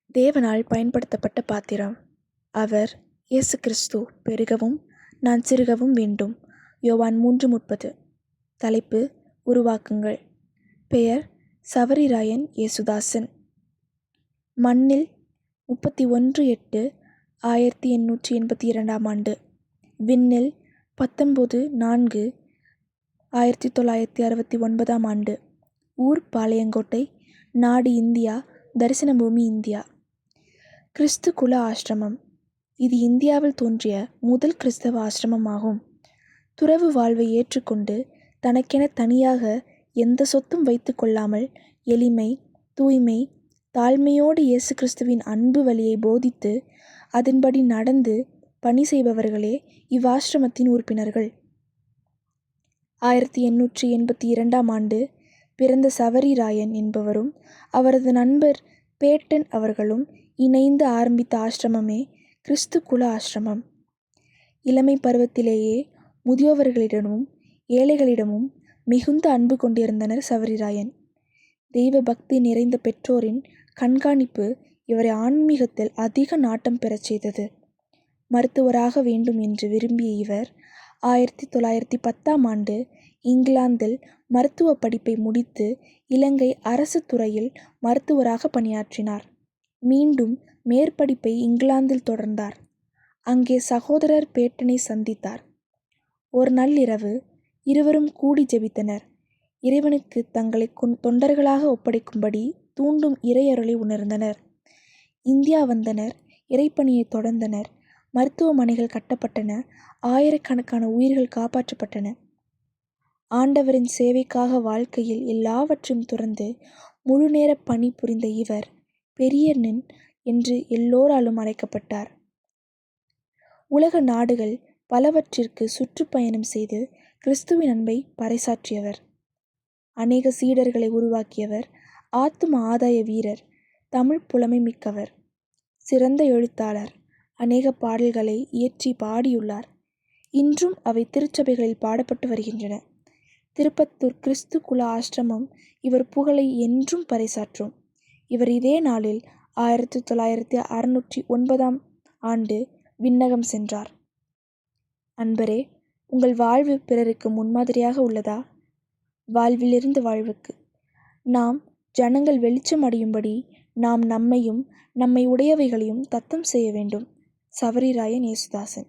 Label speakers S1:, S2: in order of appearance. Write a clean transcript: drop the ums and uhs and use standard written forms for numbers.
S1: தேவனால் பயன்படுத்தப்பட்ட பாத்திரம். அவர் இயேசு கிறிஸ்து. பெருகவும் நான் சிறுகவும் வேண்டும். யோவான் 3:30. தலைப்பு: உருவாக்குங்கள். பெயர்: சவரிராயன் யேசுதாசன். மண்ணில் 31/8/1882 ஆண்டு. விண்ணில் 19/4/1969 ஆண்டு. ஊர்: பாளையங்கோட்டை. நாடு: இந்தியா. தரிசன பூமி: இந்தியா. கிறிஸ்து குல ஆசிரமம். இது இந்தியாவில் தோன்றிய முதல் கிறிஸ்தவ ஆசிரமமாகும். துறவு வாழ்வை ஏற்றுக்கொண்டு தனக்கென தனியாக எந்த சொத்தும் வைத்து கொள்ளாமல் எளிமை, தூய்மை, தாழ்மையோடு இயேசு கிறிஸ்துவின் அன்பு வழியை போதித்து அதன்படி நடந்து பணி செய்பவர்களே இவ்வாசிரமத்தின் உறுப்பினர்கள். 1882 ஆண்டு பிறந்த சவரிராயன் என்பவரும் அவரது நண்பர் பேட்டன் அவர்களும் இணைந்து ஆரம்பித்த ஆசிரமமே கிறிஸ்து குல ஆசிரமம். இளமை பருவத்திலேயே முதியோர்களிடமும் ஏழைகளிடமும் மிகுந்த அன்பு கொண்டிருந்தனர் சவரிராயன். தெய்வ பக்தி நிறைந்த பெற்றோரின் கண்காணிப்பு இவரை ஆன்மீகத்தில் அதிக நாட்டம் பெறச் செய்தது. மருத்துவராக வேண்டும் என்று விரும்பிய இவர் 1910 ஆண்டு இங்கிலாந்தில் மருத்துவ படிப்பை முடித்து இலங்கை அரசு துறையில் மருத்துவராக பணியாற்றினார். மீண்டும் மேற்படிப்பை இங்கிலாந்தில் தொடர்ந்தார். அங்கே சகோதரர் பேட்டனை சந்தித்தார். ஒரு நள்ளிரவு இருவரும் கூடி ஜெபித்தனர். இறைவனுக்கு தங்களை தொண்டர்களாக ஒப்படைக்கும்படி தூண்டும் இறையருளை உணர்ந்தனர். இந்தியா வந்தனர். இறைப்பணியை தொடர்ந்தனர். மருத்துவமனைகள் கட்டப்பட்டன. ஆயிரக்கணக்கான உயிர்கள் காப்பாற்றப்பட்டன. ஆண்டவரின் சேவைக்காக வாழ்க்கையில் எல்லாவற்றையும் துறந்து முழுநேர பணி புரிந்த இவர் பெரியண்ணன் என்று எல்லோராலும் அழைக்கப்பட்டார். உலக நாடுகள் பலவற்றிற்கு சுற்றுப்பயணம் செய்து கிறிஸ்துவின் அன்பை பறைசாற்றியவர். அநேக சீடர்களை உருவாக்கியவர். ஆத்தும ஆதாய வீரர். தமிழ் புலமை மிக்கவர். சிறந்த எழுத்தாளர். அநேக பாடல்களை இயற்றி பாடியுள்ளார். இன்றும் அவை திருச்சபைகளில் பாடப்பட்டு வருகின்றன. திருப்பத்தூர் கிறிஸ்து குல ஆசிரமம் இவர் புகழை என்றும் பறைசாற்றும். இவர் இதே நாளில் 1909 ஆண்டு விண்ணகம் சென்றார். அன்பரே, உங்கள் வாழ்வு பிறருக்கு முன்மாதிரியாக உள்ளதா? வாழ்விலிருந்து வாழ்வுக்கு. நாம் ஜனங்கள் வெளிச்சம் அடையும்படி நாம் நம்மையும் நம்மை உடையவைகளையும் தத்தம் செய்ய வேண்டும். சவரிராயன் யேசுதாசன்.